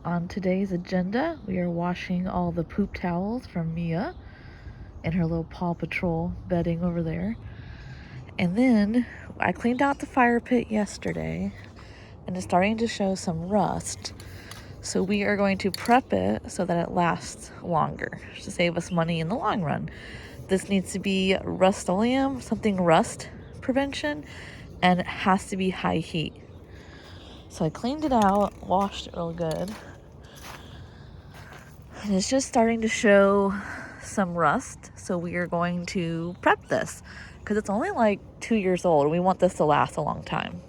On today's agenda, we are washing all the poop towels from Mia and her little Paw Patrol bedding over there. And then I cleaned out the fire pit yesterday and it's starting to show some rust. So we are going to prep it so that it lasts longer to save us money in the long run. This needs to be Rust-Oleum, something rust prevention, and it has to be high heat. So I cleaned it out, washed it real good. And it's just starting to show some rust. So we are going to prep this because it's only like 2 years old. We want this to last a long time.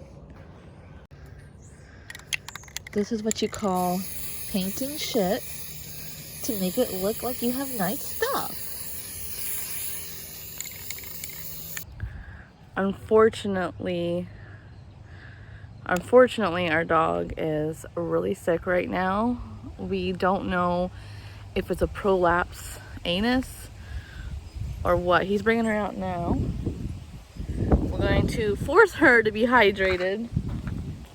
This is what you call painting shit to make it look like you have nice stuff. Unfortunately, our dog is really sick right now. We don't know if it's a prolapse anus or what. He's bringing her out now. We're going to force her to be hydrated.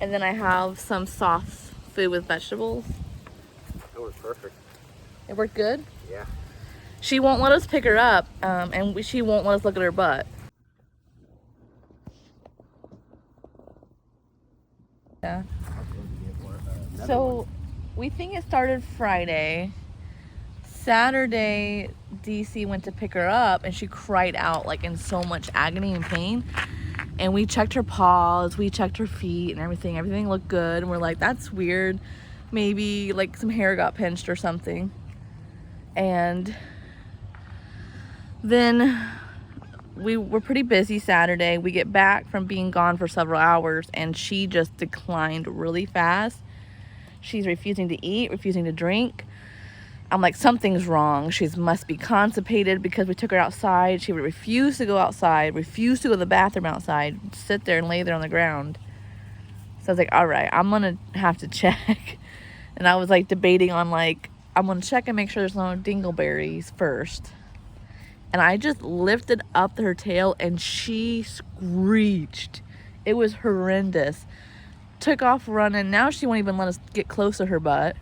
And then I have some soft food with vegetables. That was perfect. It worked good? Yeah. She won't let us pick her up, and she won't let us look at her butt. Yeah. So we think it started Friday. Saturday, DC went to pick her up and she cried out like in so much agony and pain. And we checked her paws, we checked her feet and everything. Everything looked good. And we're like, that's weird. Maybe like some hair got pinched or something. And then we were pretty busy Saturday. We get back from being gone for several hours and she just declined really fast. She's refusing to eat, refusing to drink. I'm like, something's wrong. She must be constipated because we took her outside. She would refuse to go outside, refuse to go to the bathroom outside, sit there and lay there on the ground. So I was like, all right, I'm going to have to check. And I was like debating on like, I'm going to check and make sure there's no dingleberries first. And I just lifted up her tail and she screeched. It was horrendous. Took off running. Now she won't even let us get close to her butt.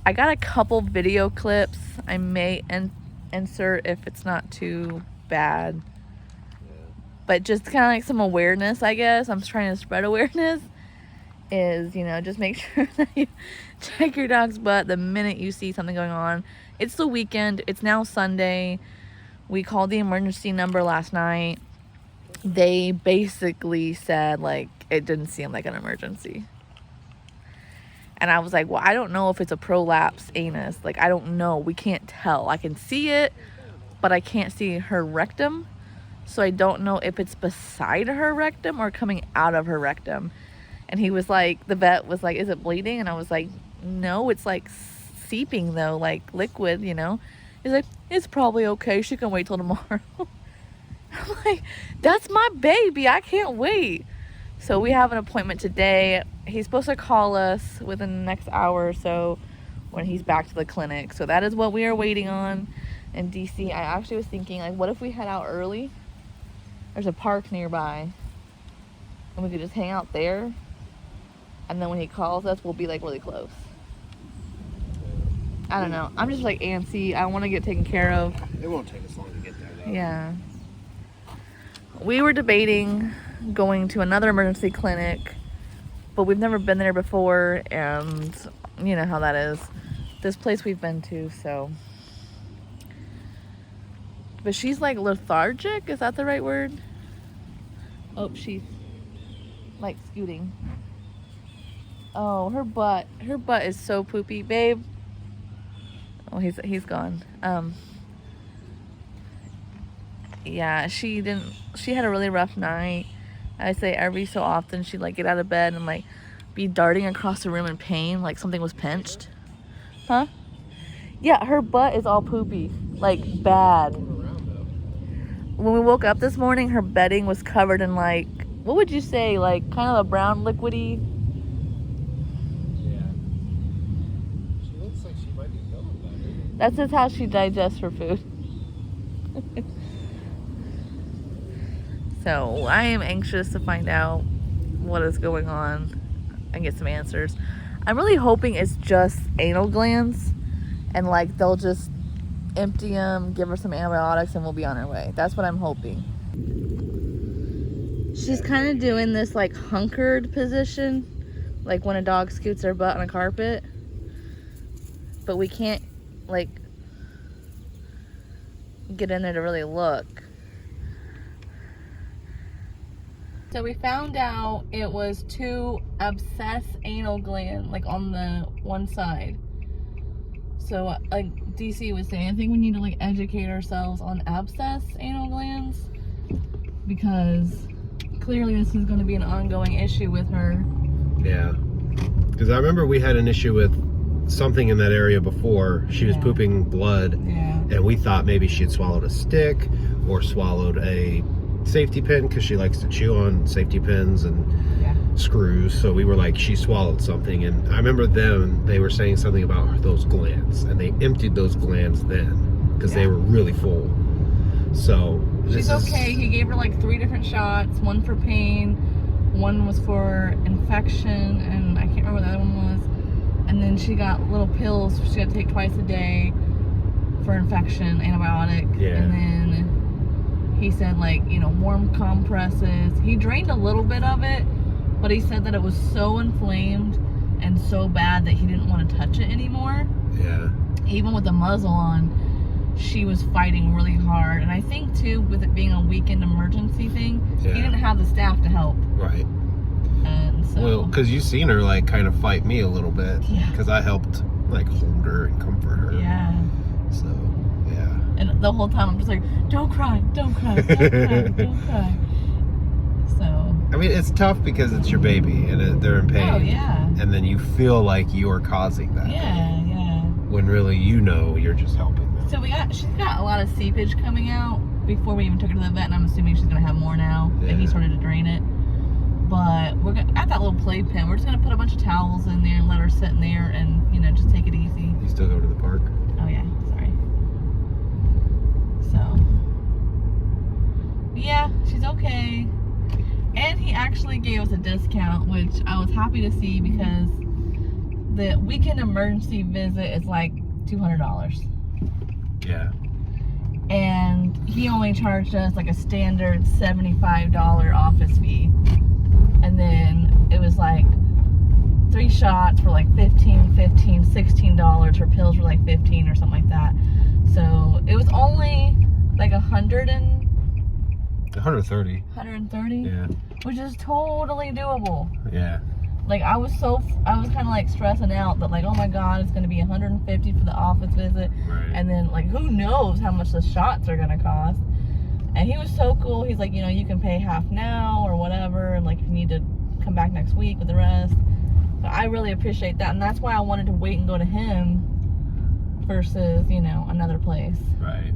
I got a couple video clips. I may insert if it's not too bad. Yeah. But just kind of like some awareness, I guess. I'm trying to spread awareness. Is, you know, just make sure that you check your dog's butt the minute you see something going on. It's the weekend. It's now Sunday. We called the emergency number last night. They basically said, like, it didn't seem like an emergency. And I was like, well, I don't know if it's a prolapse anus. Like, I don't know. We can't tell. I can see it, but I can't see her rectum. So I don't know if it's beside her rectum or coming out of her rectum. And he was like, the vet was like, is it bleeding? And I was like, no, it's like seeping though, like liquid, you know. He's like, it's probably okay. She can wait till tomorrow. I'm like, that's my baby. I can't wait. So we have an appointment today. He's supposed to call us within the next hour or so when he's back to the clinic. So that is what we are waiting on in DC. I actually was thinking, like, what if we head out early? There's a park nearby. And we could just hang out there. And then when he calls us, we'll be, like, really close. I don't know. I'm just, like, antsy. I want to get taken care of. It won't take us long to get there, though. Yeah. We were debating going to another emergency clinic, but we've never been there before, and you know how that is. This place we've been to, so. But she's like lethargic, is that the right word? Oh, she's like scooting. Oh, her butt is so poopy, babe. Oh, he's gone. Yeah, she had a really rough night. I say every so often she'd like get out of bed and like be darting across the room in pain, like something was pinched. Huh? Yeah, her butt is all poopy, like bad. When we woke up this morning, her bedding was covered in like, what would you say, like kind of a brown liquidy? Yeah. She looks like she might be feeling better. That's just how she digests her food. So I am anxious to find out what is going on and get some answers. I'm really hoping it's just anal glands, and like they'll just empty them, give her some antibiotics, and we'll be on our way. That's what I'm hoping. She's kind of doing this like hunkered position, like when a dog scoots their butt on a carpet, but we can't like get in there to really look. So we found out it was 2 abscess anal gland, like on the one side. So like DC was saying, I think we need to like educate ourselves on abscess anal glands, because clearly this is going to be an ongoing issue with her. Yeah. Because I remember we had an issue with something in that area before. She was pooping blood. Yeah. And we thought maybe she had swallowed a stick or swallowed a safety pin, because she likes to chew on safety pins and screws. So we were like, she swallowed something. And I remember they were saying something about those glands, and they emptied those glands then because they were really full. So she's okay. He gave her like 3 different shots, one for pain, one was for infection, and I can't remember what the other one was. And then she got little pills she had to take twice a day for infection, antibiotic. Yeah. And then he said, like, you know, warm compresses. He drained a little bit of it, but he said that it was so inflamed and so bad that he didn't want to touch it anymore. Yeah. Even with the muzzle on, she was fighting really hard. And I think too, with it being a weekend emergency thing, he didn't have the staff to help. Right. And so, well, because you've seen her like kind of fight me a little bit. Yeah. Because I helped like hold her and comfort her. Yeah. So, yeah. And the whole time I'm just like, don't cry, don't cry, don't cry, don't cry. So. I mean, it's tough because it's your baby and they're in pain. Oh, yeah. And then you feel like you're causing that. Yeah, yeah. When really, you know, you're just helping them. So she's got a lot of seepage coming out before we even took her to the vet, and I'm assuming she's gonna have more now that he started to drain it. But we're gonna, at that little playpen, we're just gonna put a bunch of towels in there and let her sit in there and, you know, just take it easy. You still go to the park? Oh yeah, sorry. So, yeah, she's okay. And he actually gave us a discount, which I was happy to see, because the weekend emergency visit is like $200. Yeah. And he only charged us like a standard $75 office fee. And then it was like 3 shots for like $16. Her pills were like $15 or something like that. So it was only like 130. 130? Yeah. Which is totally doable. Yeah. Like I was kind of like stressing out that like, oh my God, it's going to be $150 for the office visit. Right. And then like, who knows how much the shots are going to cost. And he was so cool. He's like, you know, you can pay half now or whatever. And like, if you need to come back next week with the rest. So I really appreciate that. And that's why I wanted to wait and go to him versus, you know, another place. Right.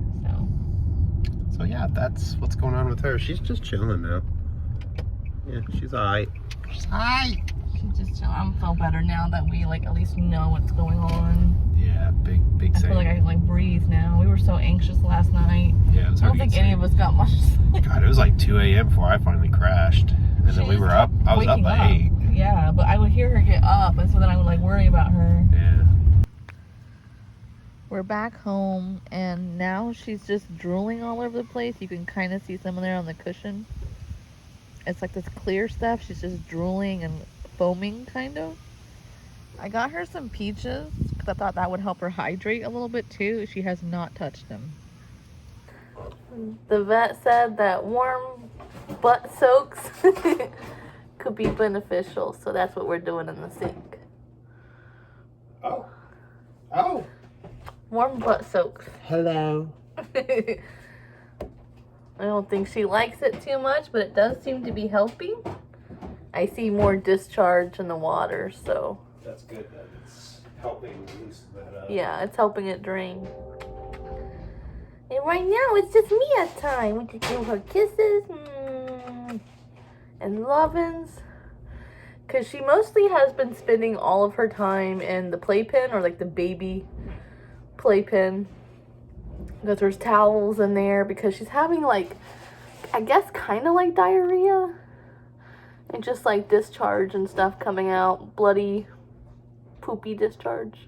So yeah, that's what's going on with her. She's just chilling now. Yeah, she's alright. She's alright. She's just chilling. I feel better now that we like at least know what's going on. Yeah, big I feel like I can like breathe now. We were so anxious last night. Yeah, it was I don't think any of us got much sleep. God, it was like 2 a.m. before I finally crashed. And then we were up. I was up by 8. Yeah, but I would hear her get up, and so then I would like worry about her. Yeah. We're back home, and now she's just drooling all over the place. You can kind of see some of there on the cushion. It's like this clear stuff. She's just drooling and foaming, kind of. I got her some peaches because I thought that would help her hydrate a little bit too. She has not touched them. The vet said that warm butt soaks could be beneficial, so that's what we're doing in the sink. Oh. Warm butt soaks. Hello. I don't think she likes it too much, but it does seem to be helping. I see more discharge in the water, so. That's good that it's helping loosen that up. Yeah, it's helping it drain. And right now, it's just Mia time. We could give her kisses and lovin's. Because she mostly has been spending all of her time in the playpen, or like the baby playpen. Because there's towels in there, because she's having like, I guess kind of like diarrhea. And just like discharge and stuff coming out, bloody poopy discharge.